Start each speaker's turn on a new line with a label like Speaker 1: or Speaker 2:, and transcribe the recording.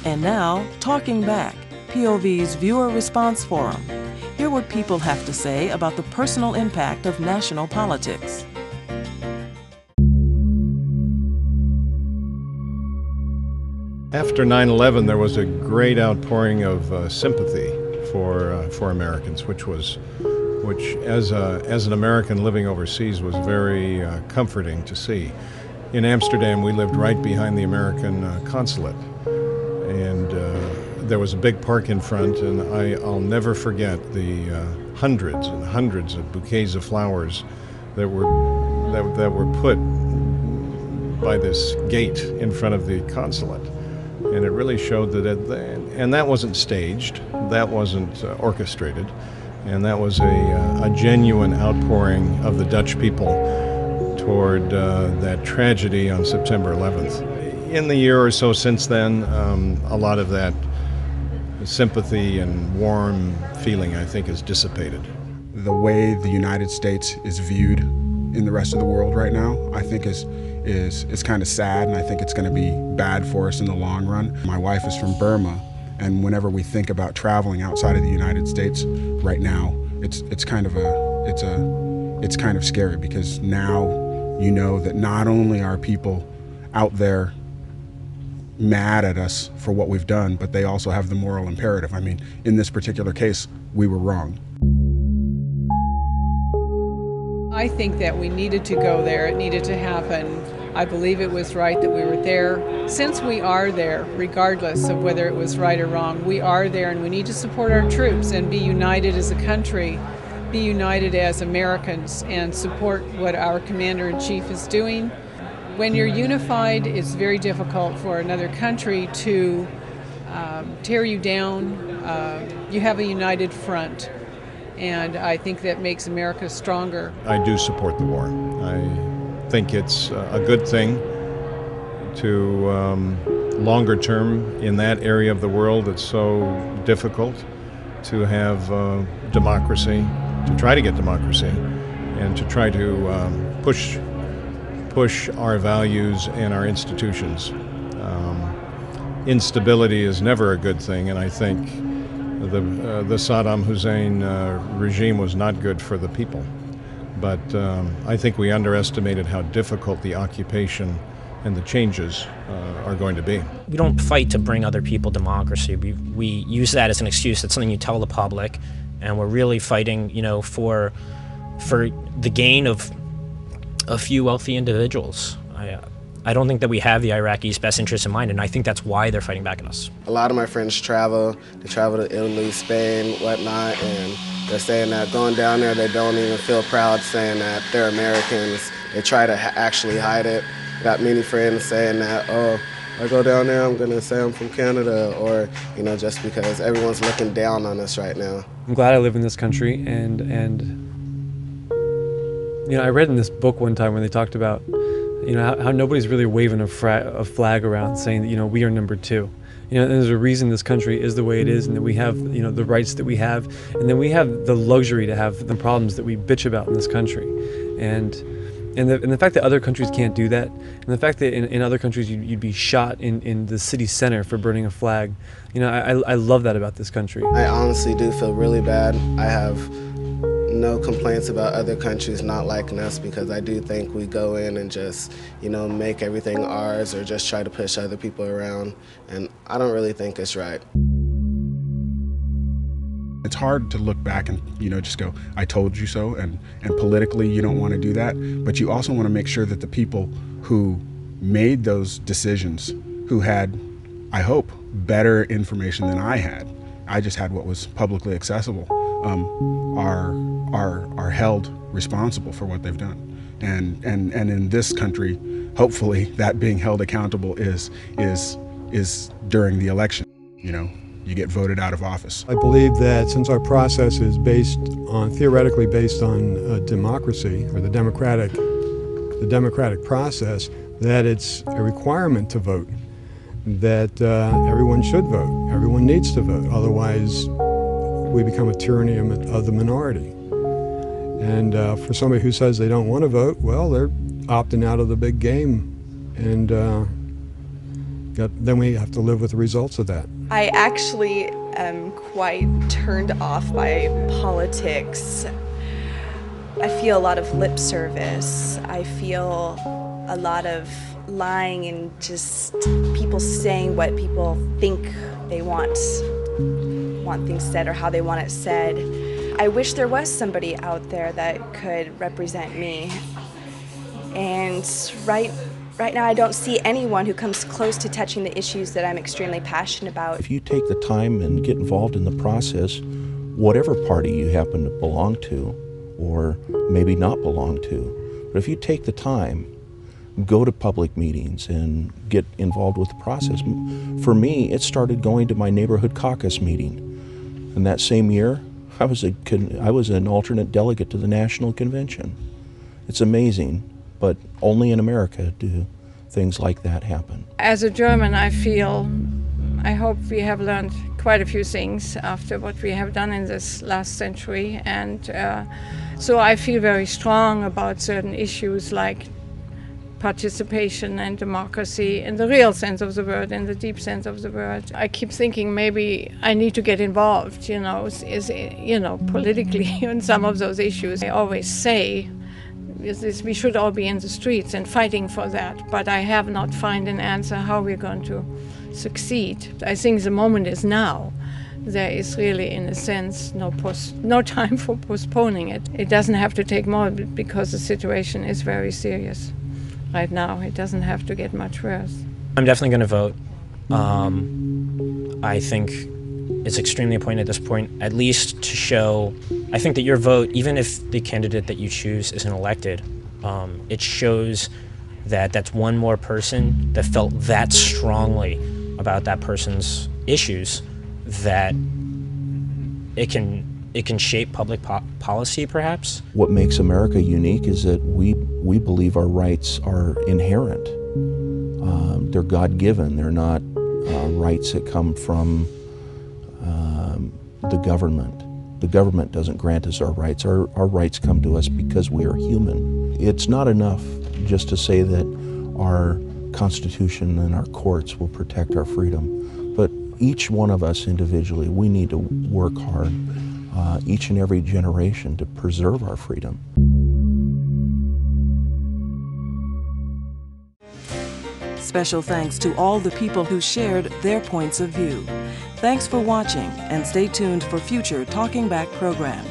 Speaker 1: And now, Talking Back, POV's Viewer Response Forum. Hear what people have to say about the personal impact of national politics.
Speaker 2: After 9/11, there was a great outpouring of sympathy for Americans, which as an American living overseas was very comforting to see. In Amsterdam, we lived right behind the American consulate, and there was a big park in front, and I'll never forget the hundreds and hundreds of bouquets of flowers that were put by this gate in front of the consulate. And it really showed and that wasn't staged, that wasn't orchestrated, and that was a genuine outpouring of the Dutch people toward that tragedy on September 11th. In the year or so since then, a lot of that sympathy and warm feeling, I think, has dissipated.
Speaker 3: The way the United States is viewed in the rest of the world right now, I think is kind of sad, and I think it's going to be bad for us in the long run. My wife is from Burma, and whenever we think about traveling outside of the United States right now, it's kind of scary, because now you know that not only are people out there mad at us for what we've done, but they also have the moral imperative. I mean, in this particular case, we were wrong.
Speaker 4: I think that we needed to go there. It needed to happen. I believe it was right that we were there. Since we are there, regardless of whether it was right or wrong, we are there, and we need to support our troops and be united as a country, be united as Americans, and support what our Commander-in-Chief is doing. When you're unified, it's very difficult for another country to tear you down. You have a united front. And I think that makes America stronger.
Speaker 2: I do support the war. I think it's a good thing to longer term in that area of the world that's so difficult to have democracy, to try to get democracy, and to try to push our values and our institutions. Instability is never a good thing, and I think the Saddam Hussein regime was not good for the people. But I think we underestimated how difficult the occupation and the changes are going to be.
Speaker 5: We don't fight to bring other people democracy. We use that as an excuse. That's something you tell the public, and we're really fighting, for the gain of a few wealthy individuals. I don't think that we have the Iraqis' best interests in mind, and I think that's why they're fighting back at us.
Speaker 6: A lot of my friends travel. They travel to Italy, Spain, whatnot, and they're saying that going down there, they don't even feel proud saying that they're Americans. They try to actually hide it. Got many friends saying that, oh, I go down there, I'm gonna say I'm from Canada, or just because everyone's looking down on us right now.
Speaker 7: I'm glad I live in this country, and I read in this book one time when they talked about how nobody's really waving a flag around saying that we are number two. And there's a reason this country is the way it is, and that we have the rights that we have, and then we have the luxury to have the problems that we bitch about in this country. And the fact that other countries can't do that, and the fact that in other countries you'd be shot in the city center for burning a flag, I love that about this country.
Speaker 6: I honestly do feel really bad. I have no complaints about other countries not liking us, because I do think we go in and just, make everything ours, or just try to push other people around, and I don't really think it's right.
Speaker 3: It's hard to look back and, just go, I told you so, and politically you don't want to do that, but you also want to make sure that the people who made those decisions, who had, I hope, better information than I had, I just had what was publicly accessible, are held responsible for what they've done. And in this country, hopefully that being held accountable is during the election. You get voted out of office.
Speaker 8: I believe that since our process is theoretically based on democracy, or the democratic process, that it's a requirement to vote, that everyone should vote, everyone needs to vote, otherwise we become a tyranny of the minority. And for somebody who says they don't want to vote, well, they're opting out of the big game. And then we have to live with the results of that.
Speaker 9: I actually am quite turned off by politics. I feel a lot of lip service. I feel a lot of lying and just people saying what people think they want things said or how they want it said. I wish there was somebody out there that could represent me. And right now I don't see anyone who comes close to touching the issues that I'm extremely passionate about.
Speaker 10: If you take the time and get involved in the process, whatever party you happen to belong to, or maybe not belong to, but if you take the time, go to public meetings and get involved with the process. For me, it started going to my neighborhood caucus meeting. And that same year, I was an alternate delegate to the national convention. It's amazing, but only in America do things like that happen.
Speaker 11: As a German, I hope we have learned quite a few things after what we have done in this last century. And so I feel very strong about certain issues like participation and democracy in the real sense of the word, in the deep sense of the word. I keep thinking maybe I need to get involved, politically in some of those issues. I always say we should all be in the streets and fighting for that, but I have not found an answer how we're going to succeed. I think the moment is now. There is really, in a sense, no time for postponing it. It doesn't have to take more because the situation is very serious. Right now, it doesn't have to get much worse.
Speaker 5: I'm definitely going to vote. I think it's extremely important at this point, at least to show, I think that your vote, even if the candidate that you choose isn't elected, it shows that that's one more person that felt that strongly about that person's issues, that it can shape public policy, perhaps.
Speaker 10: What makes America unique is that we believe our rights are inherent. They're God-given. They're not rights that come from the government. The government doesn't grant us our rights. Our rights come to us because we are human. It's not enough just to say that our Constitution and our courts will protect our freedom, but each one of us individually, we need to work hard, each and every generation, to preserve our freedom.
Speaker 1: Special thanks to all the people who shared their points of view. Thanks for watching, and stay tuned for future Talking Back programs.